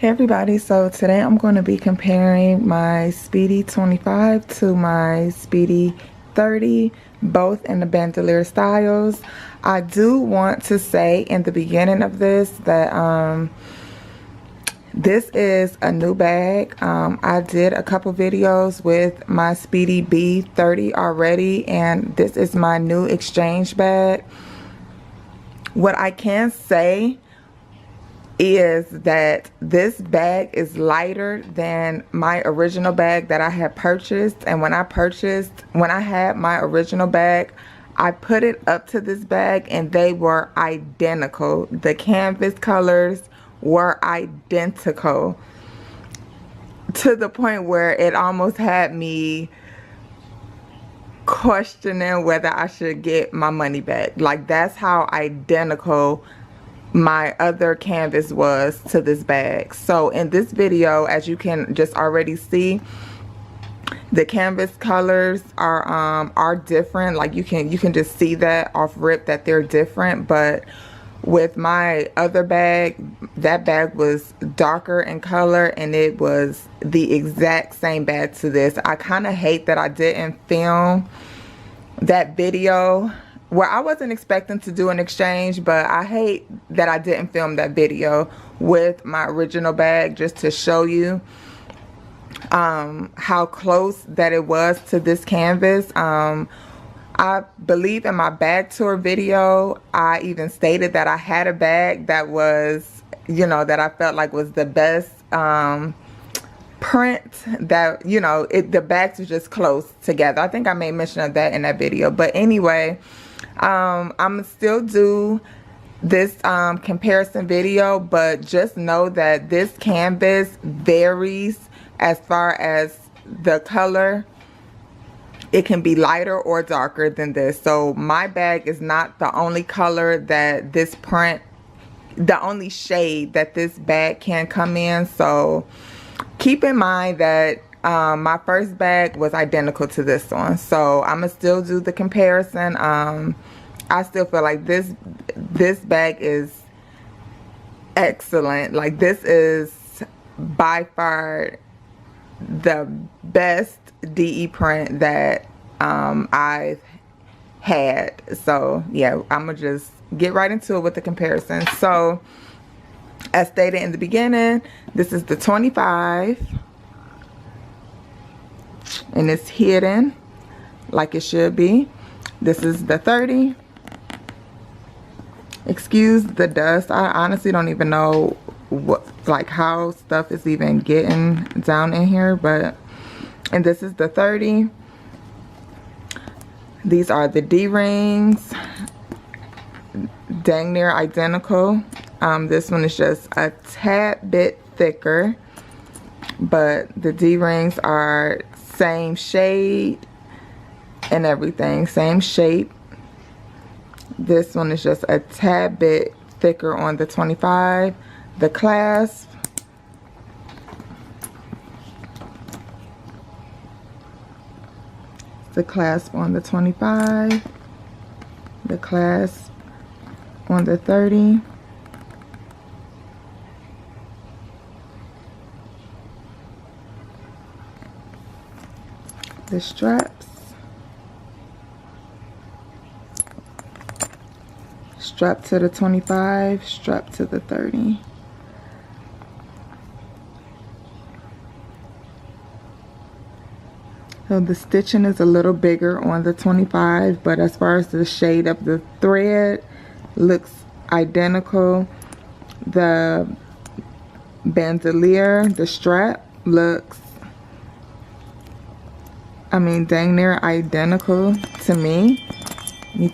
Hey everybody, so today I'm going to be comparing my Speedy 25 to my Speedy 30, both in the bandolier styles. I do want to say in the beginning of this that this is a new bag. I did a couple videos with my Speedy B30 already, and this is my new exchange bag. What I can say is that this bag is lighter than my original bag that I had purchased. And when I had my original bag, I put it up to this bag and they were identical. The canvas colors were identical to the point where it almost had me questioning whether I should get my money back. Like, that's how identical my other canvas was to this bag. So in this video, as you can just already see, the canvas colors are different. Like, you can just see that off rip that they're different. But with my other bag, that bag was darker in color and it was the exact same bag to this. I kind of hate that I didn't film that video. Well, I wasn't expecting to do an exchange, but I hate that I didn't film that video with my original bag, just to show you how close that it was to this canvas. I believe in my bag tour video, I even stated that I had a bag that was, you know, that I felt like was the best print, that, you know, the bags were just close together. I think I made mention of that in that video. But anyway, I'm gonna still do this comparison video, but just know that this canvas varies as far as the color. It can be lighter or darker than this. So my bag is not the only color that this print, the only shade that this bag can come in. So keep in mind that my first bag was identical to this one. So I'm gonna still do the comparison. I still feel like this bag is excellent. Like, this is by far the best DE print that I've had. So yeah, I'm gonna just get right into it with the comparison. So as stated in the beginning, this is the 25 and it's hidden like it should be. This is the 30. Excuse the dust. I honestly don't even know what, like, how stuff is even getting down in here. But, and this is the 30. These are the D-rings, dang near identical. This one is just a tad bit thicker, but the D-rings are same shade and everything, same shape. This one is just a tad bit thicker on the 25. The clasp, on the 25, the clasp on the 30. The straps, strap to the 25, strap to the 30. So the stitching is a little bigger on the 25, but as far as the shade of the thread, looks identical. The bandolier, the strap, looks, I mean, dang near identical to me. Let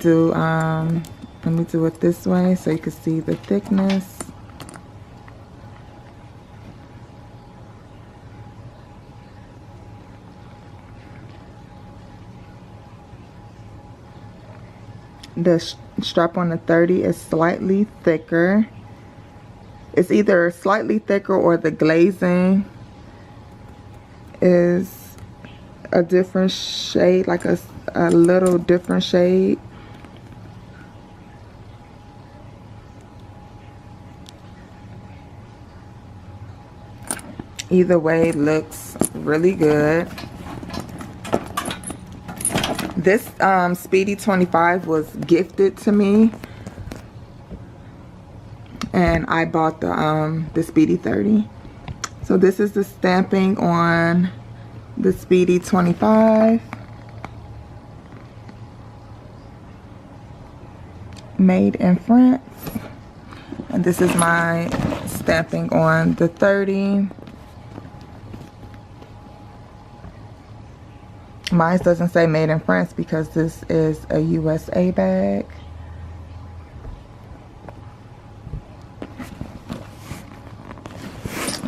me do it this way so you can see the thickness. The strap on the 30 is slightly thicker. It's either slightly thicker or the glazing is a different shade, like a little different shade. Either way, looks really good. This Speedy 25 was gifted to me, and I bought the Speedy 30. So this is the stamping on the Speedy 25. Made in France. And this is my stamping on the 30. Mine doesn't say made in France because this is a USA bag.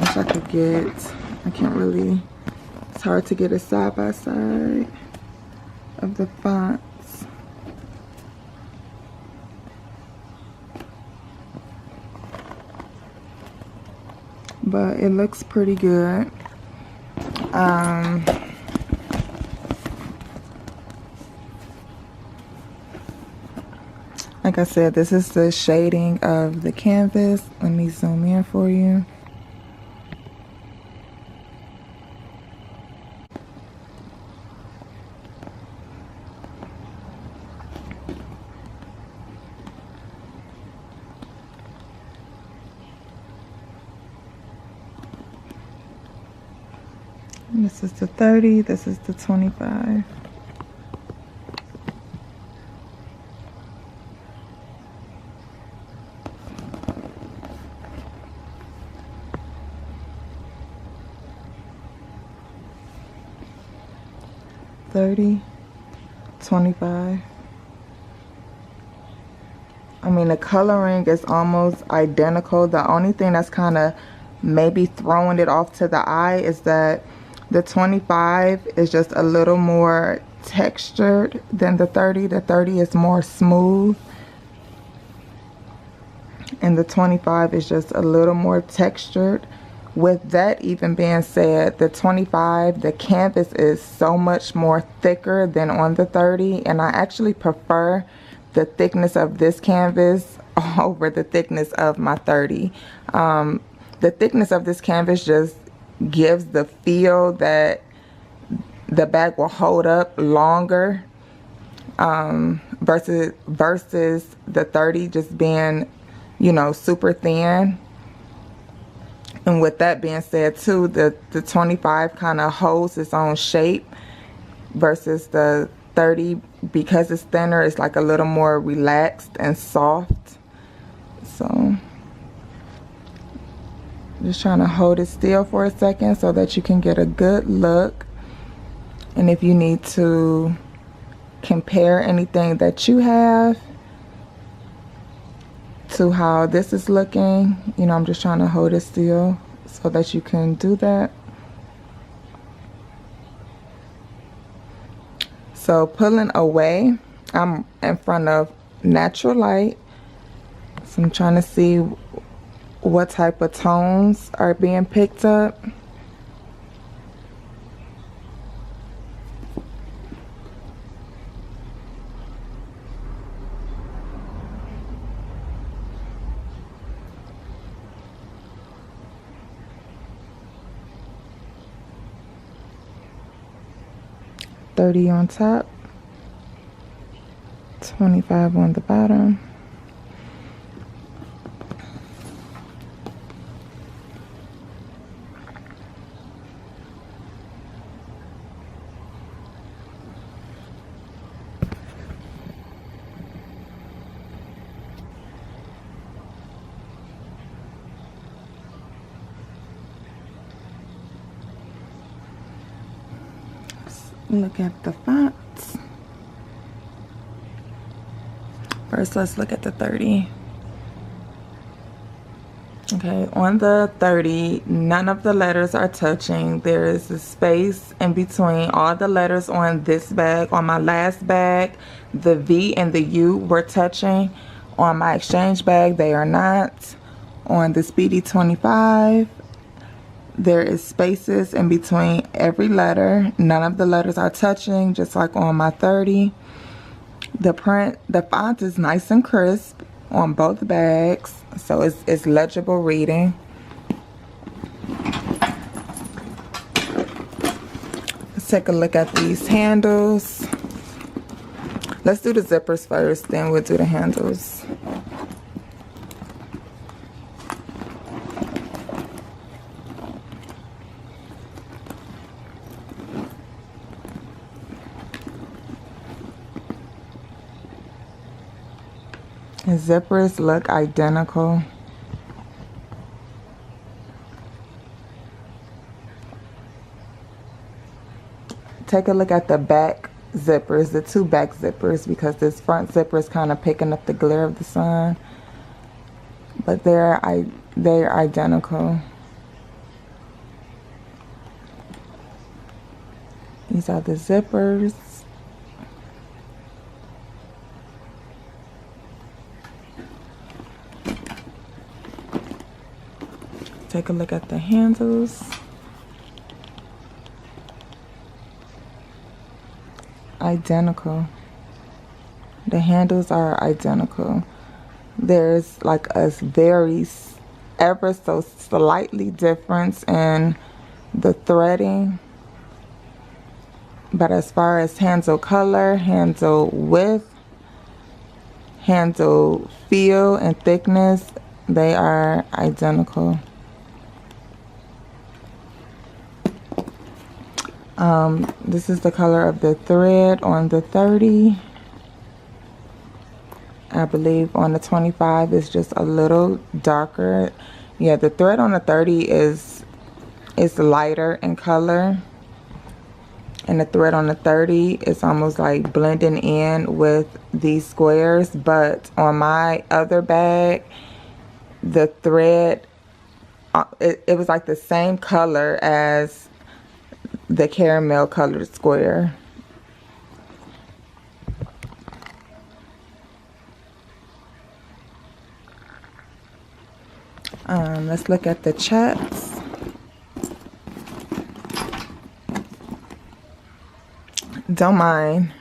Wish I could get, I can't really, it's hard to get a side by side of the fonts. But it looks pretty good. Like I said, this is the shading of the canvas. Let me zoom in for you. And this is the 30, this is the 25. $30, $25. I mean, the coloring is almost identical. The only thing that's kind of maybe throwing it off to the eye is that the 25 is just a little more textured than the 30. The 30 is more smooth, and the 25 is just a little more textured. With that even being said, the 25, the canvas is so much more thicker than on the 30, and I actually prefer the thickness of this canvas over the thickness of my 30. The thickness of this canvas just gives the feel that the bag will hold up longer, versus the 30 just being, you know, super thin. And with that being said too, the 25 kind of holds its own shape versus the 30, because it's thinner, it's like a little more relaxed and soft. So just trying to hold it still for a second so that you can get a good look. And if you need to compare anything that you have to how this is looking, you know, I'm just trying to hold it still so that you can do that. So pulling away, I'm in front of natural light, so I'm trying to see what type of tones are being picked up. $30 on top, $25 on the bottom. Look at the fonts. First, let's look at the 30. Okay, on the 30, none of the letters are touching. There is a space in between all the letters on this bag. On my last bag, the V and the U were touching. On my exchange bag, they are not. On the Speedy 25, there is spaces in between every letter. None of the letters are touching, just like on my 30. The font is nice and crisp on both bags, so it's legible reading. take a look at these handles. Let's do the zippers first, then we'll do the handles. The zippers look identical. Take a look at the back zippers, the two back zippers, because this front zipper is kind of picking up the glare of the sun. But they're identical. These are the zippers. Take a look at the handles. Identical. The handles are identical. There's like a very ever so slightly difference in the threading, but as far as handle color, handle width, handle feel and thickness, they are identical. This is the color of the thread on the 30. I believe on the 25 is just a little darker. Yeah, the thread on the 30 is lighter in color, and the thread on the 30 is almost like blending in with these squares. But on my other bag, the thread, it was like the same color as the caramel colored square. Let's look at the chaps. Don't mind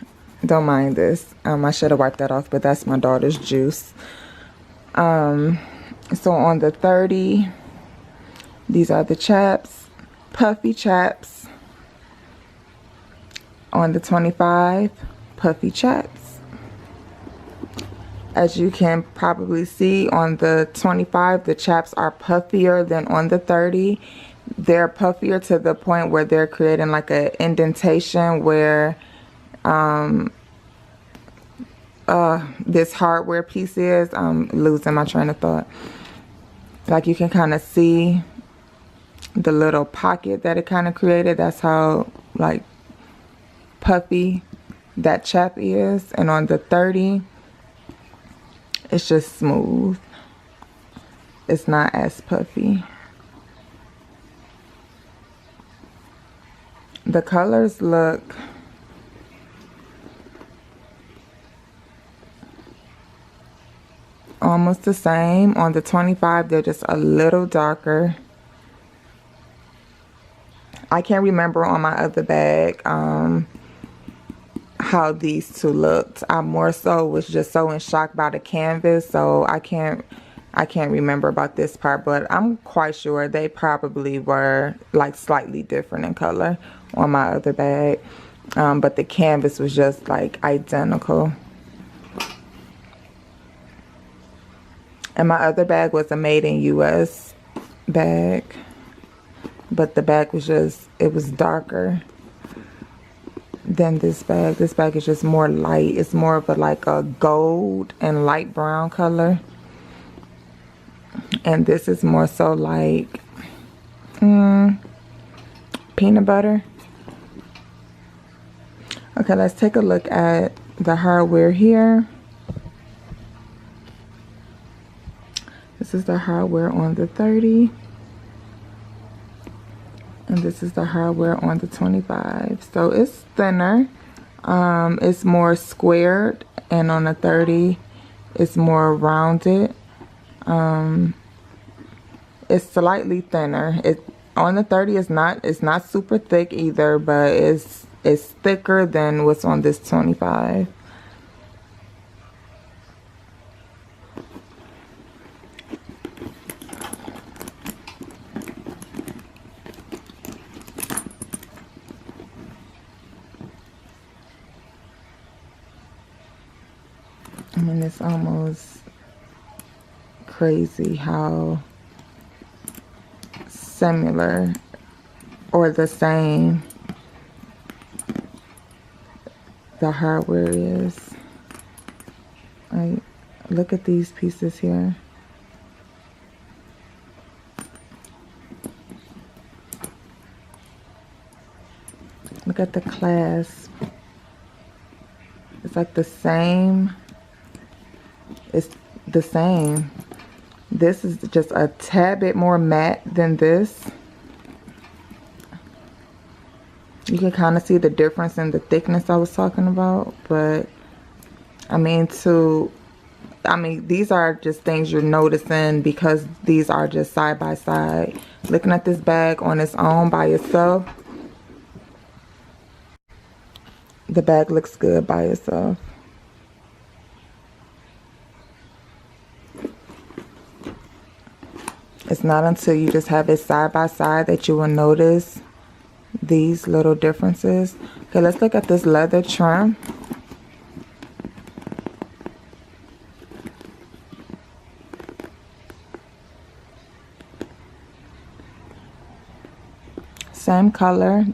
this. I should have wiped that off, but that's my daughter's juice. So on the 30, these are the chaps, puffy chaps. On the 25, puffy chaps. As you can probably see, on the 25, the chaps are puffier than on the 30. They're puffier to the point where they're creating like an indentation where this hardware piece is. I'm losing my train of thought. Like you can kind of see the little pocket that it kind of created. That's how like puffy that chap is. And on the 30, it's just smooth. It's not as puffy. The colors look almost the same. On the 25, they're just a little darker. I can't remember on my other bag how these two looked. I more so was just so in shock by the canvas, so I can't remember about this part, but I'm quite sure they probably were like slightly different in color on my other bag, but the canvas was just like identical. And my other bag was a made in US bag, but the bag was just, it was darker than this bag. This bag is just more light. It's more of a like a gold and light brown color. And this is more so like peanut butter. Okay, let's take a look at the hardware here. This is the hardware on the 30. And this is the hardware on the 25. So it's thinner. It's more squared. And on the 30, it's more rounded. It's slightly thinner. On the 30, it's not super thick either, but it's thicker than what's on this 25. And it's almost crazy how similar or the same the hardware is. Like, look at these pieces here. Look at the clasp. It's like the same. It's the same. This is just a tad bit more matte than this. You can kind of see the difference in the thickness I was talking about, but I mean, these are just things you're noticing because these are just side by side. Looking at this bag on its own by itself, the bag looks good by itself. It's not until you just have it side by side that you will notice these little differences. Okay, let's look at this leather trim. Same color.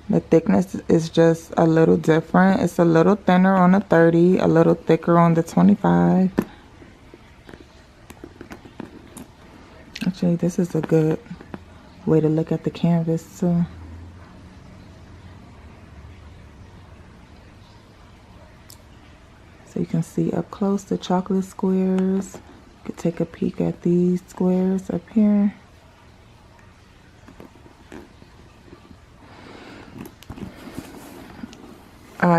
The thickness is just a little different. It's a little thinner on the 30, a little thicker on the 25. Actually, this is a good way to look at the canvas too. So you can see up close the chocolate squares. You could take a peek at these squares up here.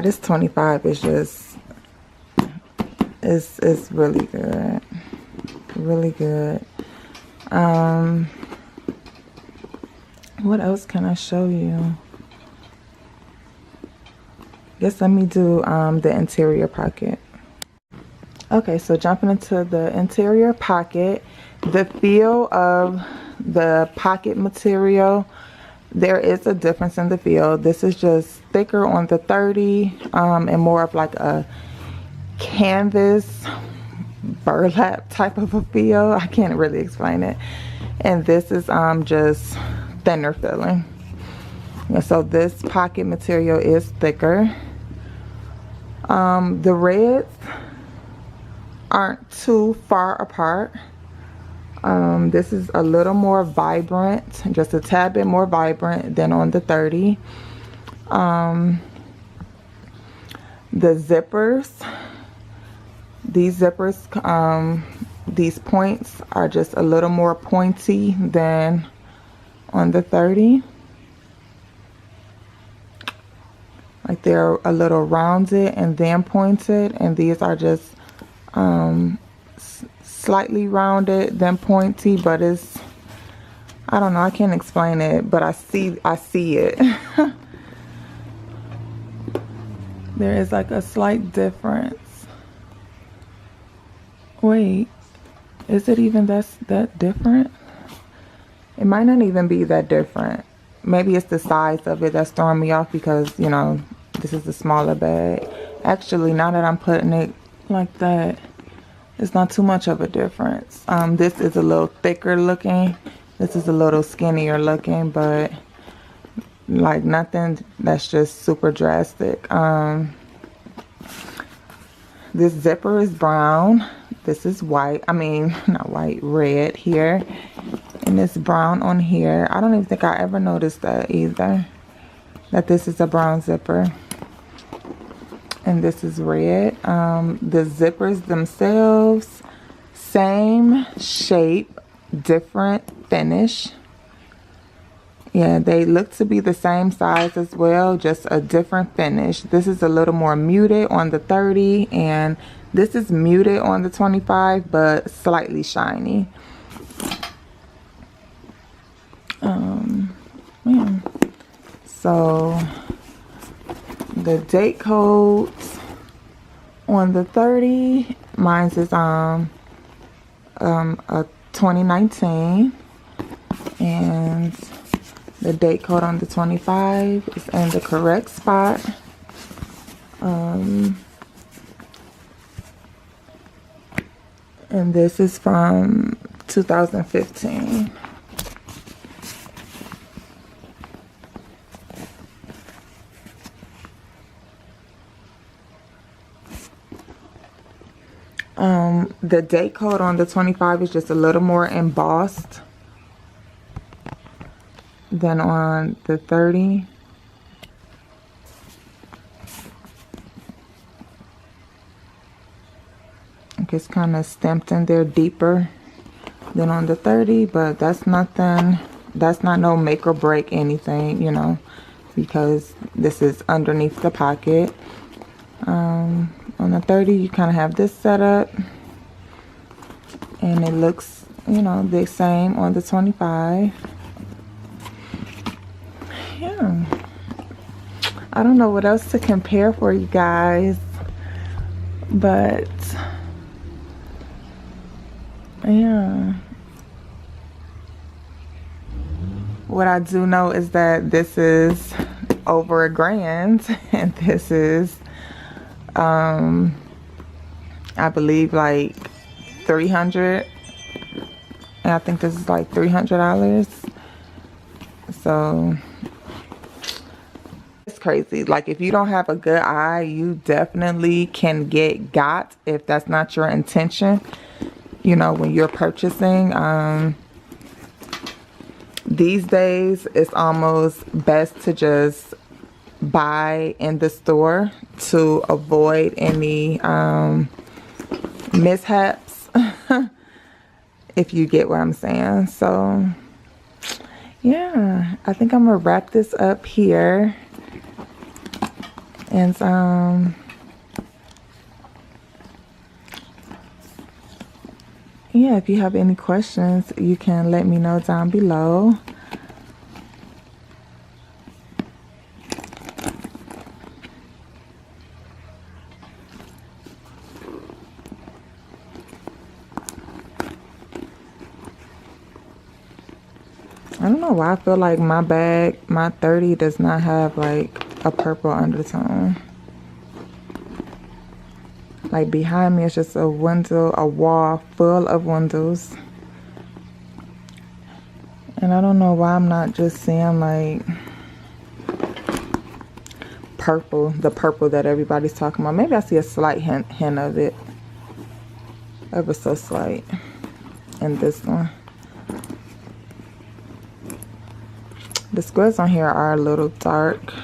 This 25 is just, it's really good. Really good. What else can I show you? Guess let me do the interior pocket. Okay, so jumping into the interior pocket, the feel of the pocket material, there is a difference in the feel. This is just thicker on the 30 and more of like a canvas burlap type of a feel. I can't really explain it. And this is just thinner feeling. And so this pocket material is thicker. The reds aren't too far apart. This is a little more vibrant, just a tad bit more vibrant than on the 30. The zippers, these zippers, these points are just a little more pointy than on the 30. Like they're a little rounded and then pointed, and these are just slightly rounded then pointy, but it's, I don't know, I can't explain it, but I see it. There is like a slight difference. Wait, is it even that different? It might not even be that different. Maybe it's the size of it that's throwing me off because, you know, this is a smaller bag. Actually, now that I'm putting it like that, it's not too much of a difference. This is a little thicker looking. This is a little skinnier looking, but like nothing that's just super drastic. This zipper is brown. This is white. I mean, not white, red here. And it's brown on here. I don't even think I ever noticed that either, that this is a brown zipper. And this is red. The zippers themselves, same shape, different finish. Yeah, they look to be the same size as well, just a different finish. This is a little more muted on the 30, and this is muted on the 25, but slightly shiny. Man. So the date codes on the 30, mine's is a 2019, and the date code on the 25 is in the correct spot. And this is from 2015. The date code on the 25 is just a little more embossed than on the 30. It's kind of stamped in there deeper than on the 30, but that's nothing. That's not no make or break anything, you know, because this is underneath the pocket. On the 30, you kind of have this setup, and it looks, you know, the same on the 25. Yeah, I don't know what else to compare for you guys, but yeah, what I do know is that this is over $1,000, and this is I believe like 300, and I think this is like $300. So it's crazy. Like, if you don't have a good eye, you definitely can get got if that's not your intention, you know, when you're purchasing. These days it's almost best to just buy in the store to avoid any mishaps, if you get what I'm saying. So yeah, I think I'm gonna wrap this up here, and yeah, if you have any questions, you can let me know down below. I don't know why I feel like my bag, my 30, does not have like a purple undertone. Like, behind me it's just a window, a wall full of windows. And I don't know why I'm not just seeing like purple, the purple that everybody's talking about. Maybe I see a slight hint of it, ever so slight, in this one. The squares on here are a little dark,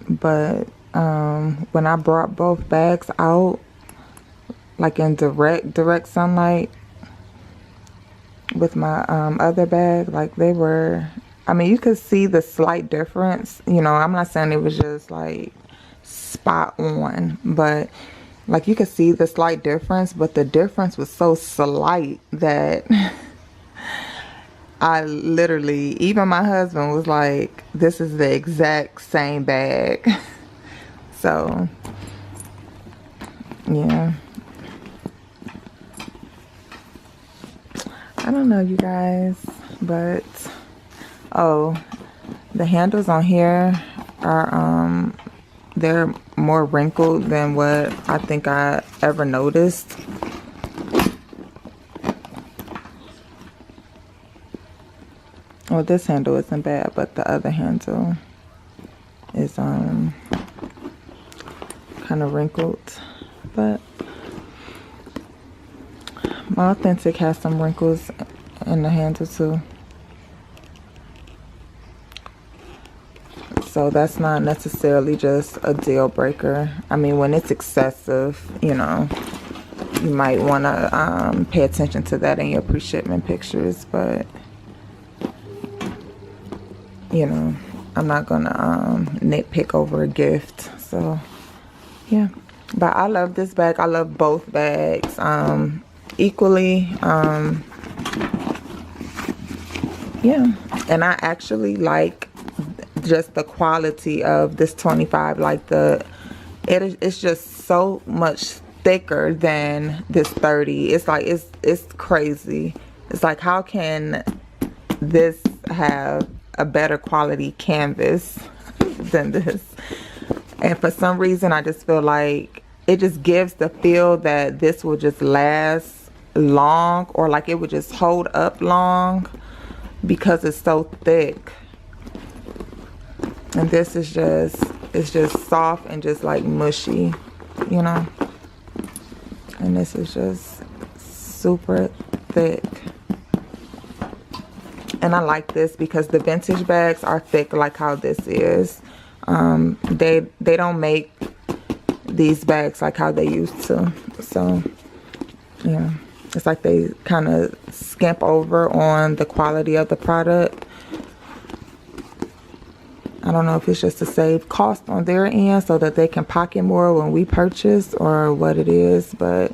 but when I brought both bags out, like in direct sunlight with my other bag, like they were, I mean, you could see the slight difference. You know, I'm not saying it was just like spot on, but like you could see the slight difference, but the difference was so slight that I literally, even my husband was like, this is the exact same bag. So yeah, I don't know, you guys, but oh, the handles on here are they're more wrinkled than what I think I ever noticed. Well, this handle isn't bad, but the other handle is kind of wrinkled. But my Authentic has some wrinkles in the handle too. So that's not necessarily just a deal breaker. I mean, when it's excessive, you know, you might want to pay attention to that in your pre-shipment pictures, but you know, I'm not gonna nitpick over a gift. So yeah, but I love this bag. I love both bags equally. Yeah, and I actually like just the quality of this 25. Like it's just so much thicker than this 30. It's like it's crazy. It's like, how can this have a better quality canvas than this? And for some reason I just feel like it just gives the feel that this will just last long, or like it would just hold up long because it's so thick. And this is just, it's just soft and just like mushy, you know. And this is just super thick. And I like this because the vintage bags are thick like how this is. They don't make these bags like how they used to. So yeah, it's like they kind of skimp over on the quality of the product. I don't know if it's just to save cost on their end so that they can pocket more when we purchase, or what it is. But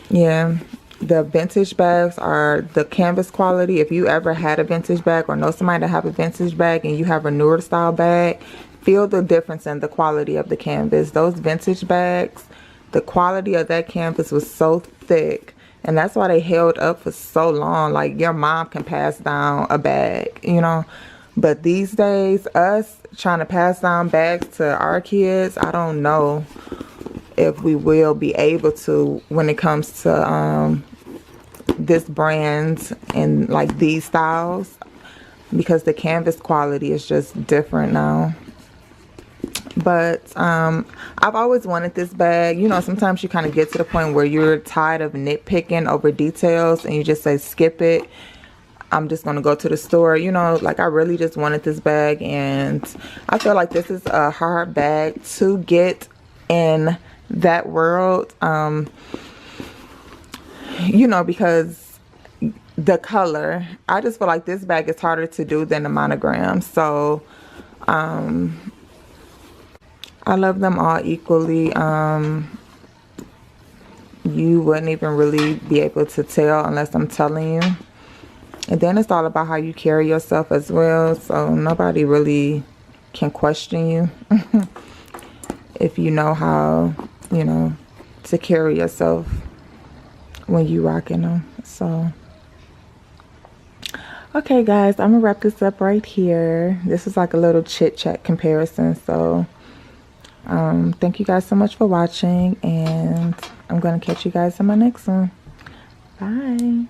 yeah, the vintage bags are the canvas quality. If you ever had a vintage bag or know somebody that have a vintage bag and you have a newer style bag, feel the difference in the quality of the canvas. Those vintage bags, the quality of that canvas was so thick, and that's why they held up for so long. Like your mom can pass down a bag, you know. But these days, us trying to pass down bags to our kids, I don't know if we will be able to when it comes to this brand and like these styles, because the canvas quality is just different now. But I've always wanted this bag. You know, sometimes you kind of get to the point where you're tired of nitpicking over details and you just say skip it, I'm just gonna go to the store. You know, like I really just wanted this bag, and I feel like this is a hard bag to get in that world, you know, because the color, I just feel like this bag is harder to do than the monogram. So I love them all equally. You wouldn't even really be able to tell unless I'm telling you. And then it's all about how you carry yourself as well, so nobody really can question you if you know how, you know, to carry yourself when you rocking them. So okay guys, I'm gonna wrap this up right here. This is like a little chit chat comparison. So thank you guys so much for watching, and I'm gonna catch you guys in my next one. Bye.